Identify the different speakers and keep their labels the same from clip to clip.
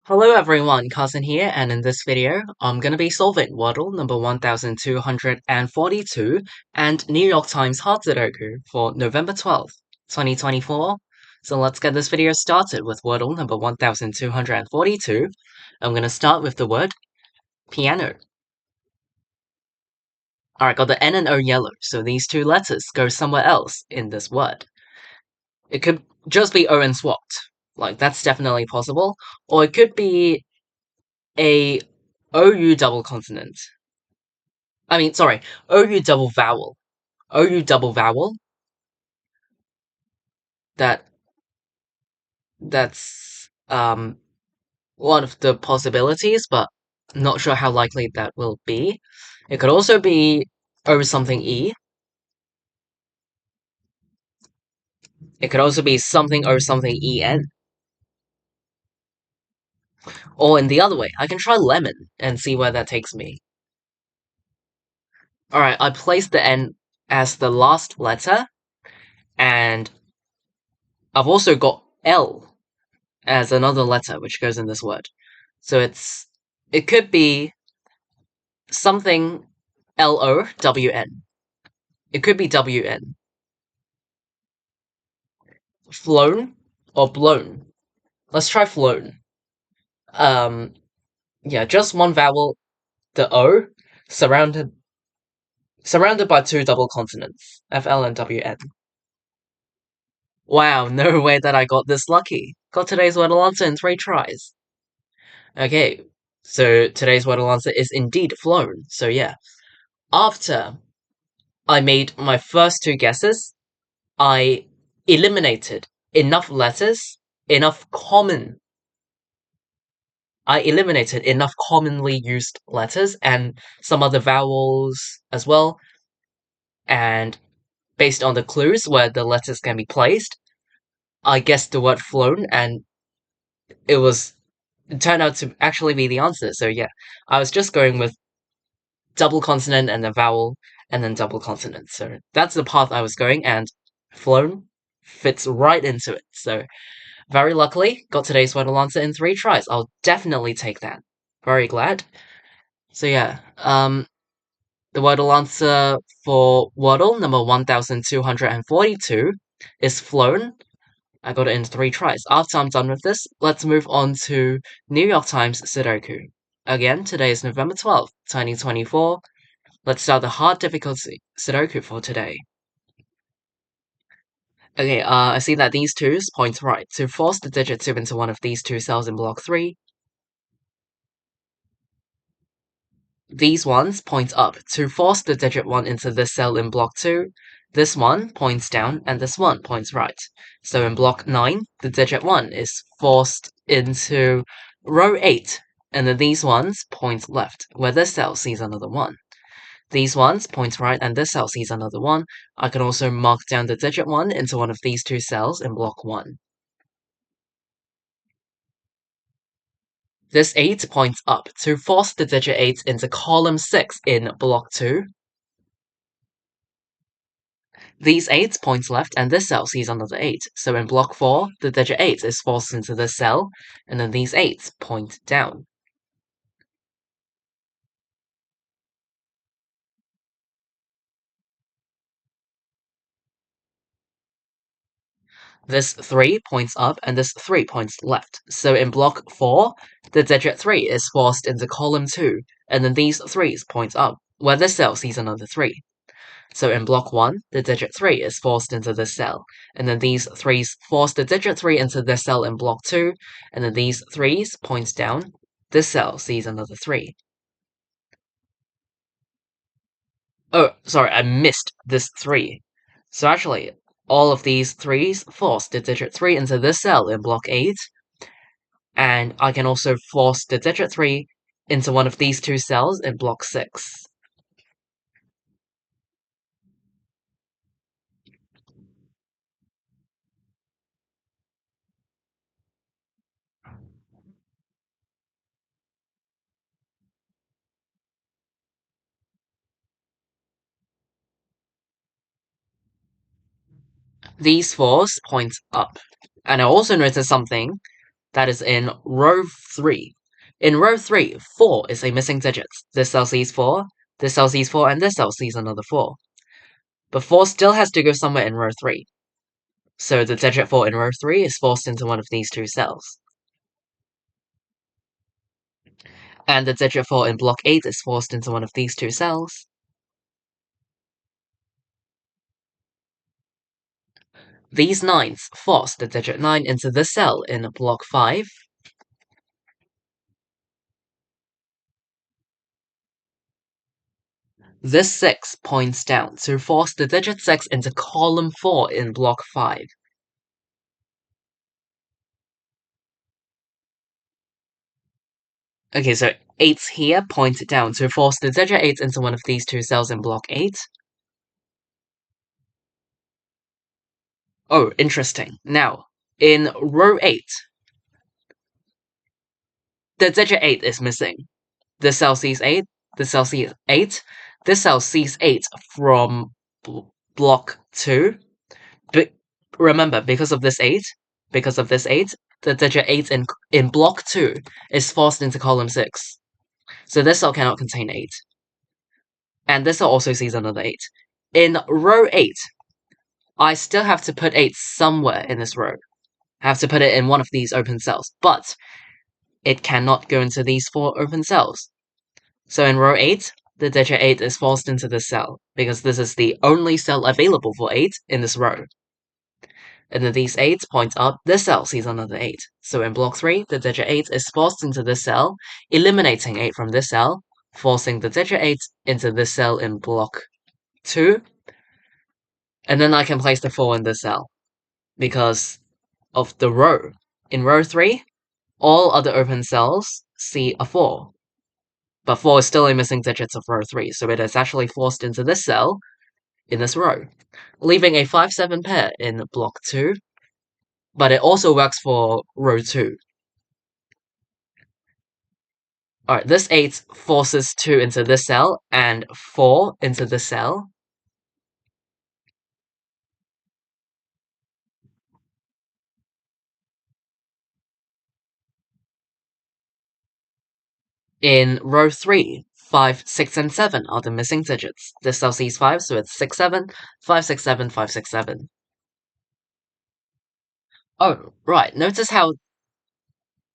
Speaker 1: Hello everyone, Cousin here, and in this video, I'm gonna be solving Wordle number 1242 and New York Times Hard Sudoku for November 12th, 2024. So let's get this video started with Wordle number 1242. I'm gonna start with the word piano. Alright, got the N and O yellow, so these two letters go somewhere else in this word. It could just be O and swapped, like that's definitely possible, or it could be a OU double consonant. Sorry, OU double vowel. OU double vowel. That that's one of the possibilities, but not sure how likely that will be. It could also be O something E. It could also be something O something EN. Or in the other way, I can try lemon and see where that takes me. Alright, I placed the N as the last letter, and I've also got L as another letter which goes in this word. So it could be something LOWN. It could be WN. Flown or blown. Let's try flown. Yeah, just one vowel, the O, surrounded by two double consonants, FL and WN. Wow, no way that I got this lucky. Got today's Wordle answer in 3 tries. Okay, so today's Wordle answer is indeed flown. So yeah, after I made my first 2 guesses, I eliminated enough letters, I eliminated enough commonly used letters and some other vowels as well. And based on the clues where the letters can be placed, I guessed the word flown, and it turned out to actually be the answer. So yeah, I was just going with double consonant and then vowel and then double consonant. So that's the path I was going, and flown fits right into it. So very luckily, got today's Wordle answer in 3 tries. I'll definitely take that. Very glad. So yeah, the Wordle answer for Wordle number 1242 is flown. I got it in 3 tries. After I'm done with this, let's move on to New York Times Sudoku. Again, today is November 12th, 2024. Let's start the hard difficulty Sudoku for today. Okay, I see that these twos point right. To force the digit 2 into one of these 2 cells in block 3, these ones point up. To force the digit 1 into this cell in block 2, this one points down and this one points right. So in block 9, the digit 1 is forced into row 8, and then these ones point left, where this cell sees another 1. These ones point right and this cell sees another 1. I can also mark down the digit 1 into one of these 2 cells in block 1. This 8 points up. To force the digit 8 into column 6 in block 2, these 8 points left and this cell sees another 8. So in block 4, the digit 8 is forced into this cell, and then these 8 point down. This 3 points up and this 3 points left. So in block 4, the digit 3 is forced into column 2, and then these 3's point up, where this cell sees another 3. So in block 1, the digit 3 is forced into this cell, and then these 3's force the digit 3 into this cell in block 2, and then these 3's points down, this cell sees another 3. Oh, sorry, I missed this 3. So actually, all of these 3's force the digit 3 into this cell in block 8, and I can also force the digit 3 into one of these 2 cells in block 6. These 4's point up. And I also noticed something. That is in row 3. In row 3, 4 is a missing digit. This cell sees 4, this cell sees 4, and this cell sees another 4. But 4 still has to go somewhere in row 3. So the digit 4 in row 3 is forced into one of these two cells. And the digit 4 in block 8 is forced into one of these two cells. These 9s force the digit 9 into this cell in block 5. This 6 points down to force the digit 6 into column 4 in block 5. Okay, so 8 here point down to force the digit 8 into one of these two cells in block 8. Oh, interesting. Now, in row 8, the digit 8 is missing. This cell sees 8, this cell sees 8, this cell sees 8 from block 2. But remember, because of this 8, the digit 8 in block 2 is forced into column 6. So this cell cannot contain 8. And this cell also sees another 8. In row 8, I still have to put 8 somewhere in this row. I have to put it in one of these open cells, but it cannot go into these 4 open cells. So in row 8, the digit 8 is forced into this cell, because this is the only cell available for 8 in this row. And then these 8 point up, this cell sees another 8. So in block 3, the digit 8 is forced into this cell, eliminating 8 from this cell, forcing the digit 8 into this cell in block 2. And then I can place the 4 in this cell, because of the row. In row 3, all other open cells see a 4. But 4 is still a missing digit of row 3, so it is actually forced into this cell in this row, leaving a 5-7 pair in block 2, but it also works for row 2. Alright, this 8 forces 2 into this cell, and 4 into this cell. In row 3, 5, 6, and 7 are the missing digits. This cell sees 5, so it's 6, 7, 5, 6, 7, 5, 6, 7. Oh, right, notice how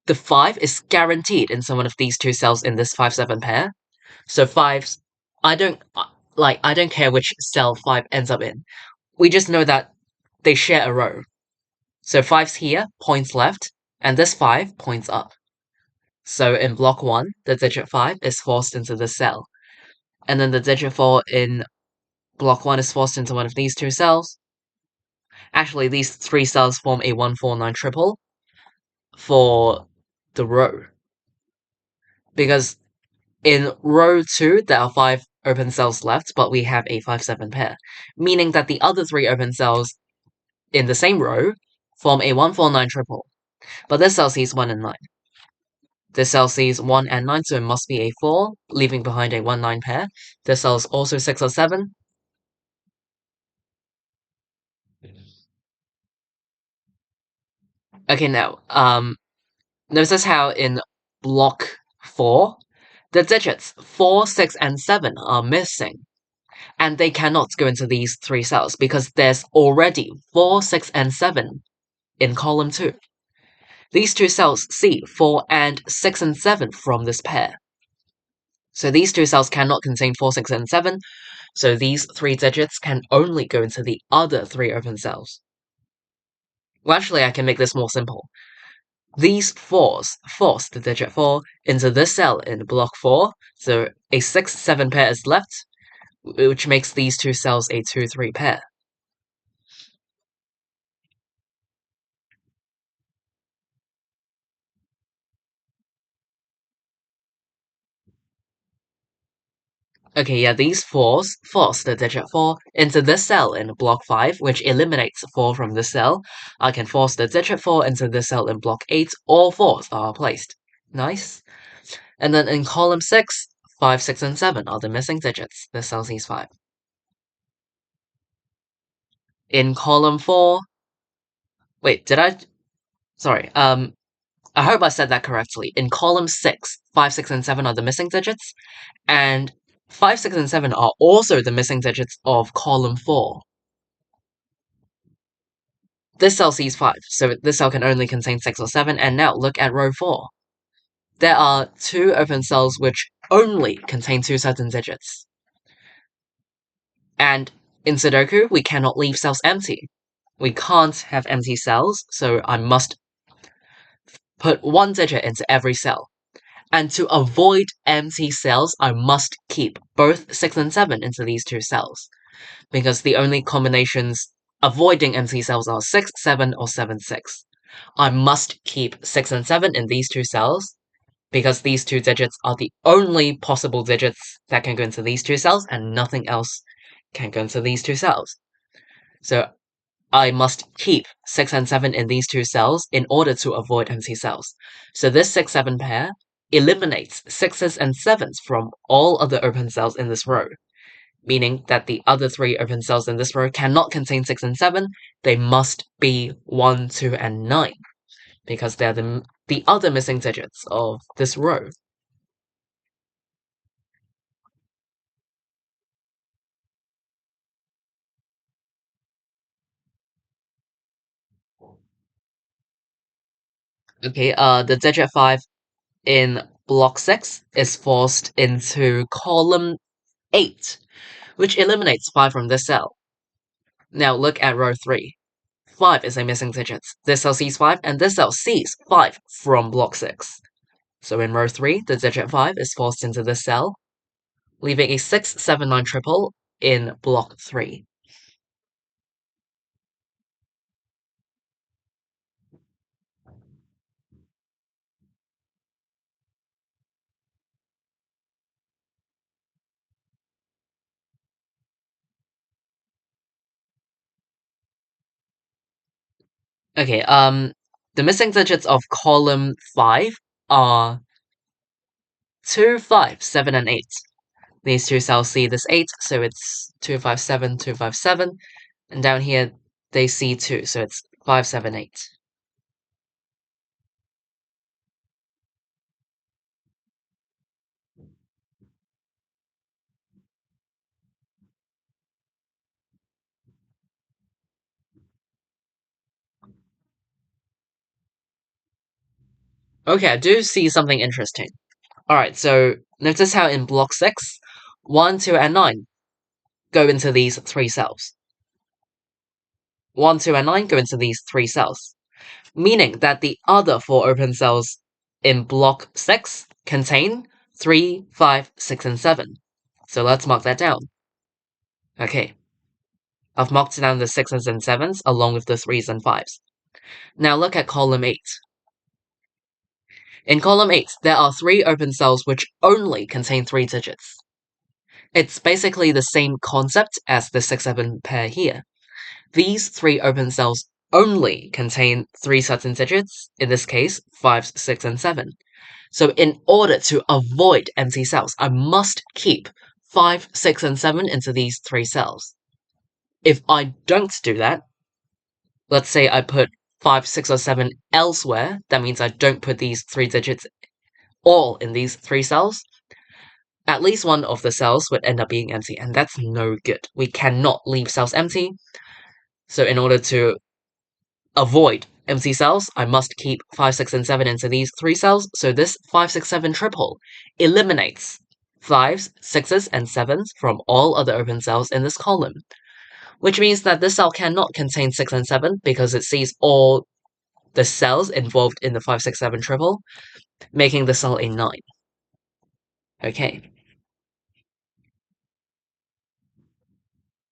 Speaker 1: the 5 is guaranteed in some one of these two cells in this 5-7 pair. So 5's, I don't care which cell 5 ends up in. We just know that they share a row. So 5's here, points left, and this 5 points up. So in block 1, the digit 5 is forced into this cell. And then the digit 4 in block 1 is forced into one of these two cells. Actually, these 3 cells form a 1-4-9 triple for the row. Because in row 2, there are 5 open cells left, but we have a 5-7 pair, meaning that the other 3 open cells in the same row form a 1-4-9 triple. But this cell sees 1 and 9. This cell sees 1 and 9, so it must be a 4, leaving behind a 1-9 pair. This cell is also 6 or 7. Okay, now, notice how in block 4, the digits 4, 6, and 7 are missing. And they cannot go into these 3 cells because there's already 4, 6, and 7 in column 2. These two cells see 4 and 6 and 7 from this pair. So these two cells cannot contain 4, 6, and 7, so these 3 digits can only go into the other 3 open cells. Well, actually, I can make this more simple. These 4's force the digit 4 into this cell in block 4, so a 6-7 pair is left, which makes these two cells a 2-3 pair. Okay, yeah, these 4's force the digit 4 into this cell in block 5, which eliminates 4 from this cell. I can force the digit 4 into this cell in block 8, all 4's are placed. Nice. And then in column 6, 5, 6, and 7 are the missing digits. This cell sees 5. In column 4... Wait, did I... Sorry, I hope I said that correctly. In column 6, 5, 6, and 7 are the missing digits, and 5, 6, and 7 are also the missing digits of column 4. This cell sees 5, so this cell can only contain 6 or 7, and now look at row 4. There are 2 open cells which only contain 2 certain digits. And in Sudoku, we cannot leave cells empty. We can't have empty cells, so I must put 1 digit into every cell. And to avoid empty cells, I must keep both 6 and 7 into these 2 cells. Because the only combinations avoiding empty cells are 6, 7, or 7, 6. I must keep 6 and 7 in these 2 cells, because these 2 digits are the only possible digits that can go into these 2 cells, and nothing else can go into these 2 cells. So I must keep 6 and 7 in these 2 cells in order to avoid empty cells. So this 6-7 pair eliminates 6s and 7s from all other open cells in this row, meaning that the other 3 open cells in this row cannot contain 6 and 7, they must be 1, 2, and 9, because they're the other missing digits of this row. Okay, the digit 5 in block 6 is forced into column 8, which eliminates 5 from this cell. Now look at row 3. 5 is a missing digit. This cell sees 5, and this cell sees 5 from block 6. So in row 3, the digit 5 is forced into this cell, leaving a 6, 7, 9 triple in block 3. Okay, the missing digits of column 5 are 2, 5, 7, and 8. These 2 cells see this 8, so it's 2, 5, 7, 2, 5, 7. And down here, they see 2, so it's 5, 7, 8. Okay, I do see something interesting. Alright, so notice how in block 6, 1, 2, and 9 go into these 3 cells. 1, 2, and 9 go into these 3 cells, meaning that the other 4 open cells in block 6 contain 3, 5, 6, and 7. So let's mark that down. Okay, I've marked down the 6s and 7s along with the 3s and 5s. Now look at column 8. In column 8, there are 3 open cells which only contain 3 digits. It's basically the same concept as the 6-7 pair here. These 3 open cells only contain 3 certain digits, in this case, 5, 6, and 7. So in order to avoid empty cells, I must keep 5, 6, and 7 into these 3 cells. If I don't do that, let's say I put 5, 6, or 7 elsewhere, that means I don't put these 3 digits all in these 3 cells, at least one of the cells would end up being empty, and that's no good. We cannot leave cells empty, so in order to avoid empty cells, I must keep 5, 6, and 7 into these 3 cells, so this 5, 6, 7 triple eliminates 5s, 6s, and 7s from all other open cells in this column, which means that this cell cannot contain 6 and 7 because it sees all the cells involved in the 5, 6, 7 triple, making the cell a 9. Okay.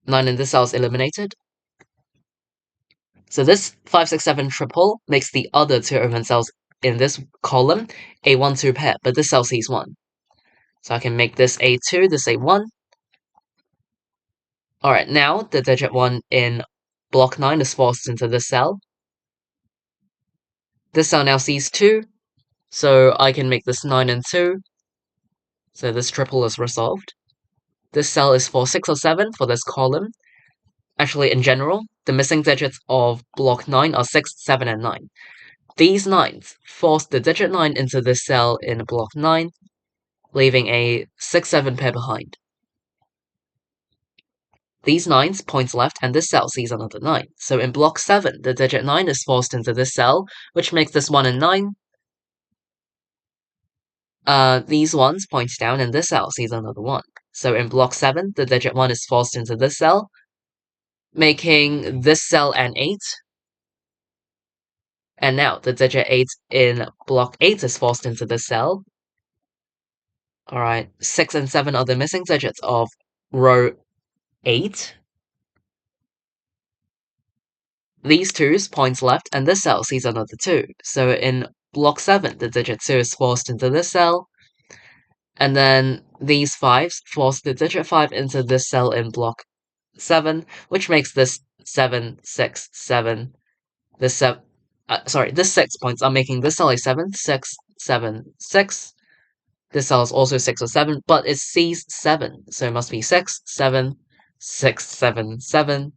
Speaker 1: 9 in this cell is eliminated. So this 5, 6, 7 triple makes the other 2 open cells in this column a 1, 2 pair, but this cell sees 1. So I can make this a 2, this a 1. Alright, now the digit 1 in block 9 is forced into this cell. This cell now sees 2, so I can make this 9 and 2. So this triple is resolved. This cell is for 6 or 7 for this column. Actually, in general, the missing digits of block 9 are 6, 7, and 9. These 9s force the digit 9 into this cell in block 9, leaving a 6-7 pair behind. These 9s point left and this cell sees another 9. So in block 7, the digit 9 is forced into this cell, which makes this 1 and 9. These ones point down and this cell sees another 1. So in block 7, the digit 1 is forced into this cell, making this cell an 8. And now the digit 8 in block 8 is forced into this cell. Alright, 6 and 7 are the missing digits of row 8. These 2's points left and this cell sees another 2. So in block 7, the digit 2 is forced into this cell. And then these 5's force the digit 5 into this cell in block 7, which makes this 7, 6, 7. This 6 points are making this cell a 7, 6, 7, 6. This cell is also 6 or 7, but it sees 7, so it must be 6, 7, 6, 7, 7.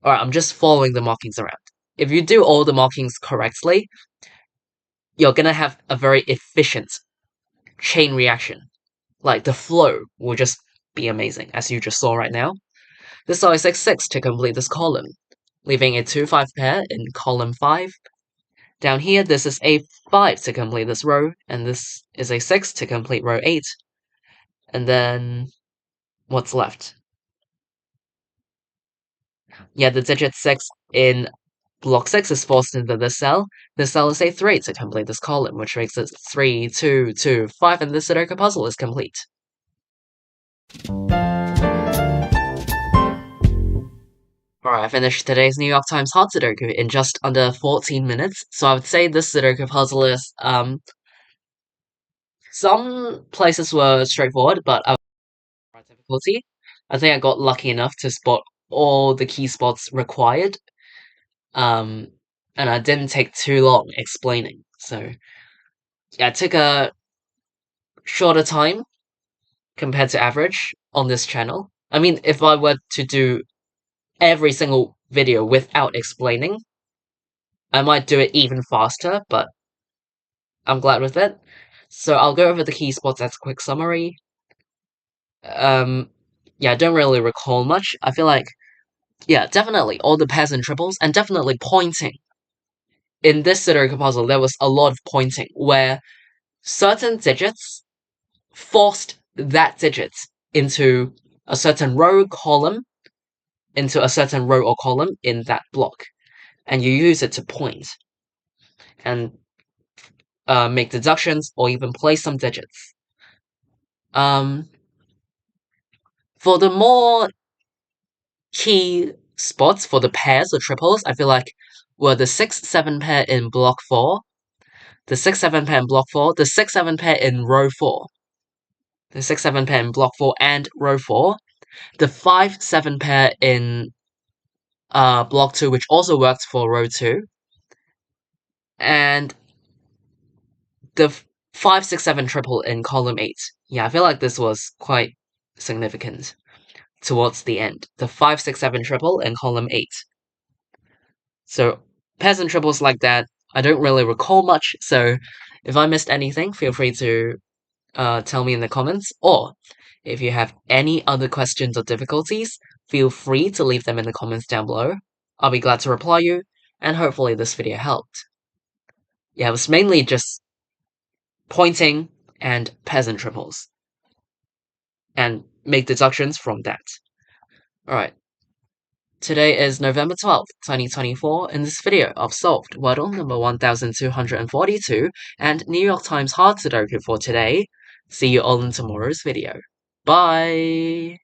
Speaker 1: Alright, I'm just following the markings around. If you do all the markings correctly, you're gonna have a very efficient chain reaction. Like, the flow will just be amazing, as you just saw right now. This cell is a 6 to complete this column, leaving a 2-5 pair in column 5. Down here, this is a 5 to complete this row, and this is a 6 to complete row 8. And then, what's left? Yeah, the digit 6 in block 6 is forced into this cell. This cell is a 3 to complete this column, which makes it 3, 2, 2, 5, and this Sudoku puzzle is complete. Alright, I finished today's New York Times Hard Sudoku in just under 14 minutes, so I would say this Sudoku puzzle is, some places were straightforward, but I was difficulty. I think I got lucky enough to spot all the key spots required, and I didn't take too long explaining, so yeah, it took a shorter time compared to average on this channel. I mean, if I were to do every single video without explaining, I might do it even faster, but I'm glad with it. So I'll go over the key spots as a quick summary. Yeah, I don't really recall much. I feel like, yeah, definitely all the pairs and triples, and definitely pointing. In this Sudoku puzzle, there was a lot of pointing, where certain digits forced that digit into a certain row, column, into a certain row or column in that block. And you use it to point and make deductions or even place some digits. For the more key spots for the pairs or triples, I feel like were the 6-7 pair in block 4, the 6-7 pair in block 4, the 6-7 pair in row 4, the 6-7 pair in block 4 and row 4, the 5-7 pair in block 2, which also worked for row 2, and the 5-6-7 triple in column 8. Yeah, I feel like this was quite significant towards the end. The 5-6-7 triple in column 8. So, pairs and triples like that, I don't really recall much, so if I missed anything, feel free to tell me in the comments, or if you have any other questions or difficulties, feel free to leave them in the comments down below. I'll be glad to reply you, and hopefully this video helped. Yeah, it was mainly just pointing and pairs and triples, and make deductions from that. Alright. Today is November 12th, 2024. In this video, I've solved Wordle number 1242 and New York Times Hard Sudoku for today. See you all in tomorrow's video. Bye!